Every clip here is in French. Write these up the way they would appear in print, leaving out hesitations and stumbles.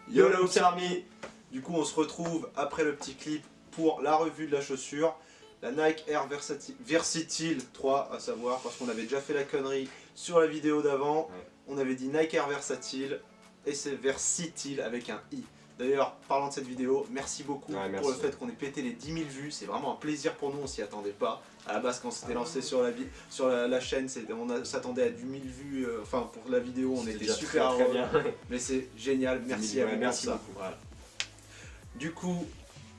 YOLO Army. Du coup on se retrouve après le petit clip pour la revue de la chaussure. La Nike Air Versatile 3 à savoir, parce qu'on avait déjà fait la connerie sur la vidéo d'avant. Ouais. On avait dit Nike Air Versatile et c'est Versatile avec un I. D'ailleurs, parlant de cette vidéo, merci beaucoup pour le fait qu'on ait pété les 10 000 vues. C'est vraiment un plaisir pour nous, on s'y attendait pas. À la base, quand on s'était lancé sur la chaîne, on s'attendait à du 1000 vues. Enfin, pour la vidéo, on était super heureux. Mais c'est génial, merci à vous pour ça. Voilà. Du coup,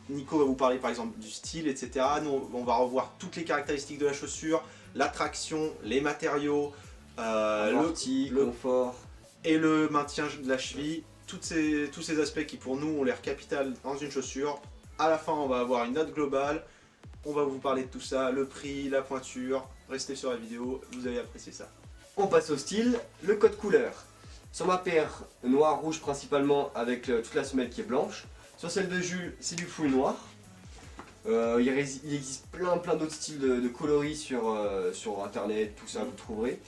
Nico va vous parler par exemple du style, etc. Nous, on va revoir toutes les caractéristiques de la chaussure, la traction, les matériaux, le confort et le maintien de la cheville. Tous ces aspects qui pour nous ont l'air capital dans une chaussure. À la fin on va avoir une note globale, on va vous parler de tout ça, le prix, la pointure, restez sur la vidéo, vous allez apprécier ça. On passe au style, le code couleur. Sur ma paire, noir-rouge principalement avec toute la semelle qui est blanche. Sur celle de Jules, c'est du full noir. Il existe plein d'autres styles de coloris sur internet, tout ça vous trouverez.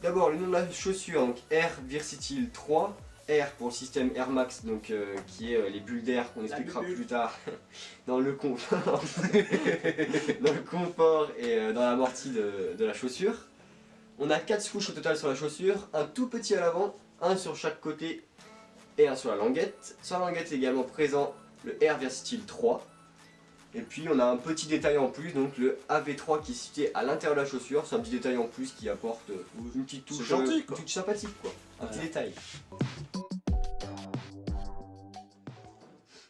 D'abord le nom de la chaussure, donc Air Versatile 3. Air pour le système Air Max, donc, qui est les bulles d'air qu'on expliquera plus tard dans le confort, et dans l'amorti de la chaussure. On a 4 swoosh au total sur la chaussure, un tout petit à l'avant, un sur chaque côté et un sur la languette. Sur la languette est également présent le Air Versatile 3. Et puis on a un petit détail en plus, donc le AV3 qui est situé à l'intérieur de la chaussure. C'est un petit détail en plus qui apporte une petite touche, une touche sympathique quoi. Un petit détail.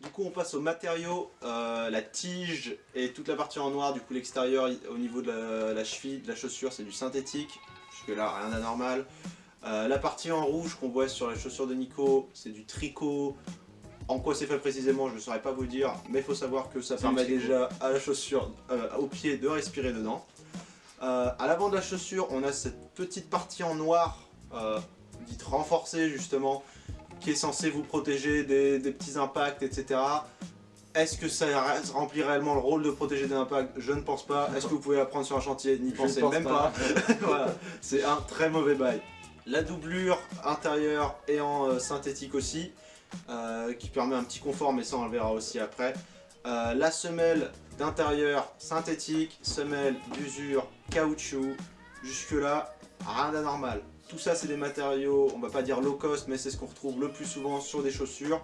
Du coup on passe aux matériaux, la tige et toute la partie en noir, du coup l'extérieur au niveau de la cheville, de la chaussure c'est du synthétique, jusque là rien d'anormal. La partie en rouge qu'on voit sur la chaussure de Nico, c'est du tricot. En quoi c'est fait précisément, je ne saurais pas vous dire, mais il faut savoir que ça permet déjà à la chaussure, au pied, de respirer dedans. À l'avant de la chaussure, on a cette petite partie en noir, dite renforcée justement, qui est censée vous protéger des petits impacts, etc. Est-ce que ça remplit réellement le rôle de protéger des impacts? Je ne pense pas. Est-ce que vous pouvez la prendre sur un chantier? N'y pensez même pas. Voilà, c'est un très mauvais bail. La doublure intérieure est en synthétique aussi. Qui permet un petit confort, mais ça on le verra aussi après. La semelle d'intérieur synthétique, semelle d'usure caoutchouc, jusque là rien d'anormal. Tout ça c'est des matériaux, on va pas dire low cost, mais c'est ce qu'on retrouve le plus souvent sur des chaussures.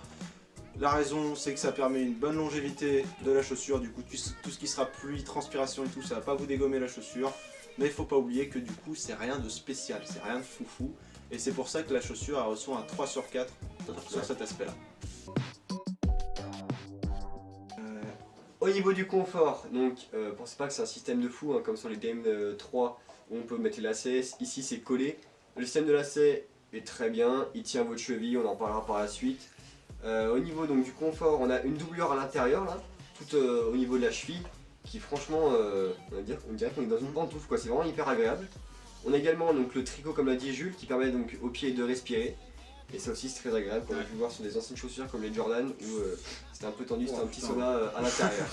La raison c'est que ça permet une bonne longévité de la chaussure, du coup tout ce qui sera pluie, transpiration et tout, ça va pas vous dégommer la chaussure. Mais il faut pas oublier que du coup c'est rien de spécial, c'est rien de foufou. Et c'est pour ça que la chaussure elle reçoit un 3 sur 4 sur cet aspect là. Au niveau du confort, donc pensez pas que c'est un système de fou hein, comme sur les Game 3 où on peut mettre les lacets, ici c'est collé. Le système de lacets est très bien, il tient votre cheville, on en parlera par la suite. Au niveau donc, du confort, on a une doublure à l'intérieur là, tout au niveau de la cheville, qui franchement, on dirait qu'on est dans une pantoufle quoi, c'est vraiment hyper agréable. On a également donc, le tricot comme l'a dit Jules qui permet donc au pied de respirer. Et ça aussi c'est très agréable qu'on a pu voir sur des anciennes chaussures comme les Jordan où c'était un peu tendu, c'était un petit sauna à l'intérieur.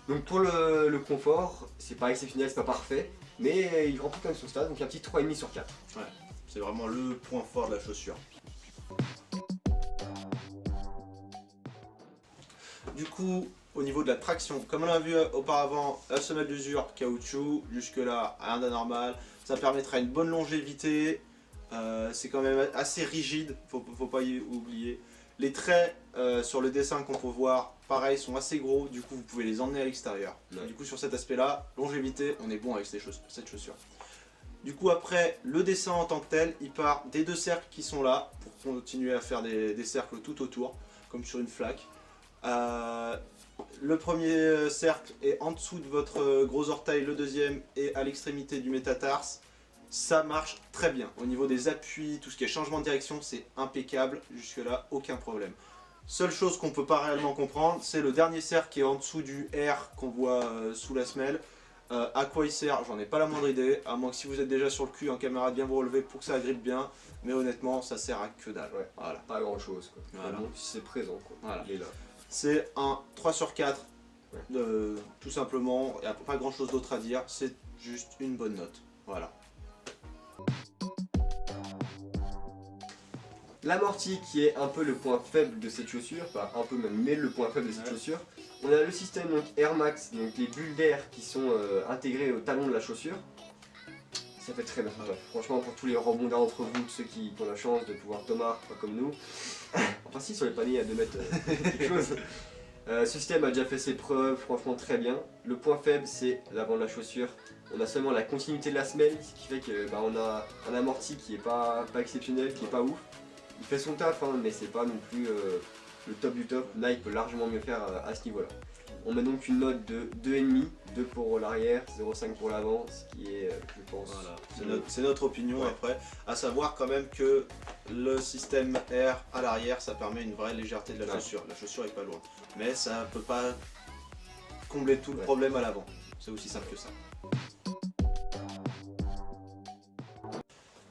Donc pour le confort, c'est pas exceptionnel, c'est pas parfait, mais il remplit quand même son stade, donc un petit 3,5 sur 4. Ouais, c'est vraiment le point fort de la chaussure. Du coup, au niveau de la traction, comme on l'a vu auparavant, la semelle d'usure caoutchouc, jusque là rien d'anormal, ça permettra une bonne longévité. C'est quand même assez rigide, faut pas y oublier. Les traits sur le dessin qu'on peut voir, pareil, sont assez gros, du coup vous pouvez les emmener à l'extérieur. Ouais. Du coup sur cet aspect là, longévité, on est bon avec cette chaussure. Du coup après, le dessin en tant que tel, il part des 2 cercles qui sont là, pour continuer à faire des cercles tout autour, comme sur une flaque. Le premier cercle est en dessous de votre gros orteil, le deuxième est à l'extrémité du métatarse. Ça marche très bien. Au niveau des appuis, tout ce qui est changement de direction, c'est impeccable. Jusque là, aucun problème. Seule chose qu'on ne peut pas réellement comprendre, c'est le dernier cercle qui est en dessous du R qu'on voit sous la semelle. À quoi il sert? J'en ai pas la moindre idée, à moins que si vous êtes déjà sur le cul en caméra de bien vous relever pour que ça agrippe bien. Mais honnêtement, ça sert à que dalle. Ouais, voilà. Pas grand chose quoi. Voilà. Bon, si c'est présent quoi. Voilà. Il est là. C'est un 3 sur 4. Tout simplement, il n'y a pas grand chose d'autre à dire, c'est juste une bonne note. Voilà. L'amorti qui est un peu le point faible de cette chaussure, pas un peu même, mais le point faible de cette chaussure. On a le système donc Air Max, donc les bulles d'air qui sont intégrées au talon de la chaussure. Ça fait très bien. Franchement, pour tous les rebondins d'entre vous, ceux qui ont la chance de pouvoir Thomas, pas comme nous. Enfin si, sur les paniers à 2 mètres quelque chose. Ce système a déjà fait ses preuves, franchement très bien. Le point faible c'est l'avant de la chaussure. On a seulement la continuité de la semelle, ce qui fait que on a un amorti qui est pas exceptionnel, qui est pas ouf. Il fait son taf, hein, mais c'est pas non plus le top du top. Nike peut largement mieux faire à ce niveau-là. On met donc une note de 2,5, 2 pour l'arrière, 0,5 pour l'avant, ce qui est, je pense... Voilà. C'est notre opinion après. À savoir quand même que le système Air à l'arrière, ça permet une vraie légèreté de la chaussure. La chaussure est pas loin. Mais ça peut pas combler tout le problème à l'avant. C'est aussi simple que ça.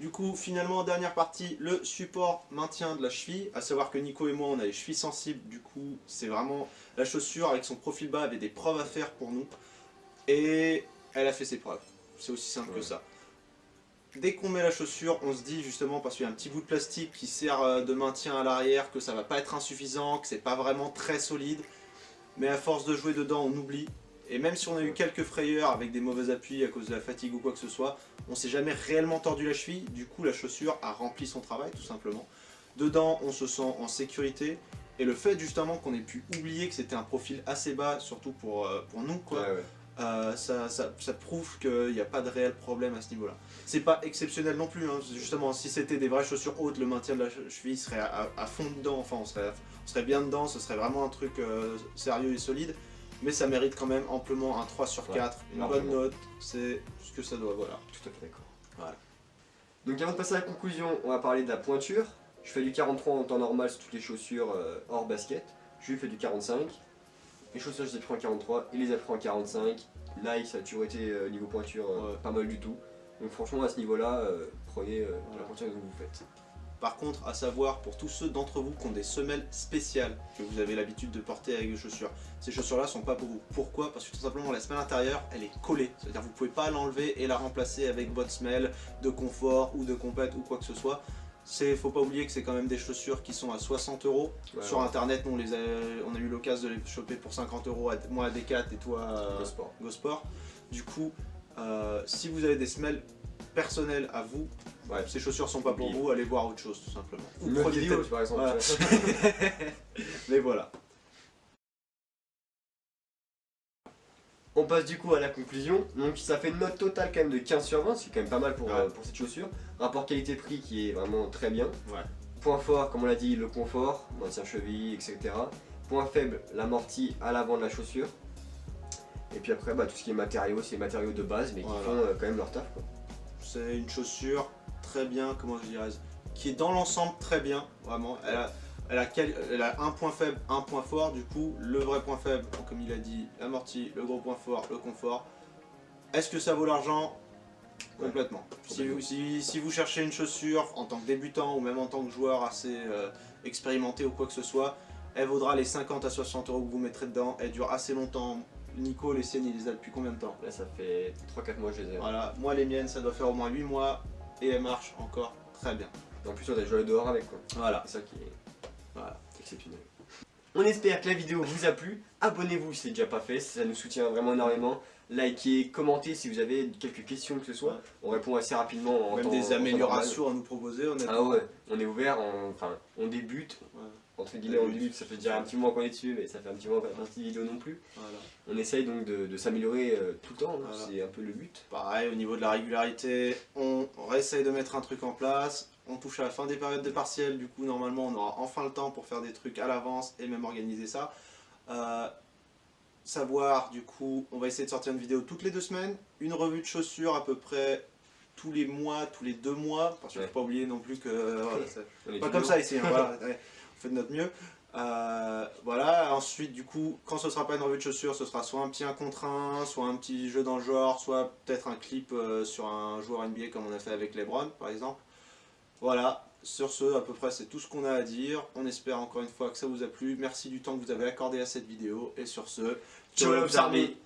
Du coup, finalement, dernière partie, le support maintien de la cheville. À savoir que Nico et moi, on a les chevilles sensibles. Du coup, c'est vraiment... La chaussure, avec son profil bas, avait des preuves à faire pour nous. Et elle a fait ses preuves. C'est aussi simple que ça. Dès qu'on met la chaussure, on se dit justement, parce qu'il y a un petit bout de plastique qui sert de maintien à l'arrière, que ça va pas être insuffisant, que c'est pas vraiment très solide. Mais à force de jouer dedans, on oublie. Et même si on a eu quelques frayeurs avec des mauvais appuis à cause de la fatigue ou quoi que ce soit, on s'est jamais réellement tordu la cheville, du coup la chaussure a rempli son travail tout simplement. Dedans on se sent en sécurité, et le fait justement qu'on ait pu oublier que c'était un profil assez bas, surtout pour nous quoi, ça prouve qu'il n'y a pas de réel problème à ce niveau là. C'est pas exceptionnel non plus, hein. Justement si c'était des vraies chaussures hautes, le maintien de la cheville serait à fond dedans, enfin on serait bien dedans, ce serait vraiment un truc sérieux et solide. Mais ça mérite quand même amplement un 3 sur 4, une bonne note, c'est ce que ça doit, voilà. Tout à fait d'accord. Voilà. Donc avant de passer à la conclusion, on va parler de la pointure. Je fais du 43 en temps normal sur toutes les chaussures hors basket. Je lui fais du 45. Les chaussures je les ai pris en 43, il les a pris en 45. Nike ça a toujours été niveau pointure pas mal du tout. Donc franchement à ce niveau là, prenez la pointure que vous faites. Par contre, à savoir pour tous ceux d'entre vous qui ont des semelles spéciales que vous avez l'habitude de porter avec des chaussures, ces chaussures-là sont pas pour vous. Pourquoi? Parce que tout simplement la semelle intérieure, elle est collée. C'est-à-dire que vous pouvez pas l'enlever et la remplacer avec votre semelle de confort ou de compète ou quoi que ce soit. Faut pas oublier que c'est quand même des chaussures qui sont à 60 €. Sur internet, nous, on a eu l'occasion de les choper pour 50 €, moi à Decat et toi à Gosport. Du coup, si vous avez des semelles personnelles à vous, ces chaussures sont pas pour vous, allez voir autre chose tout simplement. Une autre vidéo par exemple. Voilà. Mais voilà. On passe du coup à la conclusion. Donc ça fait une note totale quand même de 15 sur 20, c'est quand même pas mal pour cette chaussure. Rapport qualité-prix qui est vraiment très bien. Point fort, comme on l'a dit, le confort, maintien cheville, etc. Point faible, l'amorti à l'avant de la chaussure. Et puis après, tout ce qui est matériaux, c'est les matériaux de base, mais qui font quand même leur taf. C'est une chaussure très bien, comment je dirais, qui est dans l'ensemble très bien, vraiment. Elle a un point faible, un point fort. Du coup, le vrai point faible, comme il a dit, l'amorti, le gros point fort, le confort. Est-ce que ça vaut l'argent? Complètement. Si vous cherchez une chaussure en tant que débutant ou même en tant que joueur assez expérimenté ou quoi que ce soit, elle vaudra les 50 à 60 € que vous mettrez dedans. Elle dure assez longtemps. Nico, les siennes, il les a depuis combien de temps? Là, ça fait 3-4 mois que je les ai. Voilà, moi les miennes, ça doit faire au moins 8 mois et elles marchent encore très bien. Et en plus, on a joué dehors avec quoi. Voilà. C'est ça qui est exceptionnel. On espère que la vidéo vous a plu. Abonnez-vous si ce n'est déjà pas fait, ça nous soutient vraiment énormément. Likez, commentez si vous avez quelques questions que ce soit. On répond assez rapidement. Même des améliorations à nous proposer, honnêtement. Ah ouais, on est ouvert, on débute. Entre guillemets, on débute, ça fait déjà un petit moment qu'on est dessus, mais ça fait un petit moment qu'on n'a pas de vidéo non plus. On essaye donc de s'améliorer tout le temps, c'est un peu le but. Pareil, au niveau de la régularité, on essaye de mettre un truc en place. On touche à la fin des périodes de partiels, du coup normalement on aura enfin le temps pour faire des trucs à l'avance et même organiser ça. Savoir, du coup, on va essayer de sortir une vidéo toutes les 2 semaines, une revue de chaussures à peu près tous les mois, tous les 2 mois, parce qu'il ne faut pas oublier non plus que... c'est pas comme ça ici, hein, voilà, on fait de notre mieux. Voilà, ensuite du coup, quand ce sera pas une revue de chaussures, ce sera soit un petit 1 contre 1, soit un petit jeu dans le genre, soit peut-être un clip sur un joueur NBA comme on a fait avec LeBron par exemple. Voilà, sur ce, à peu près c'est tout ce qu'on a à dire. On espère encore une fois que ça vous a plu. Merci du temps que vous avez accordé à cette vidéo. Et sur ce, Ciao, Army.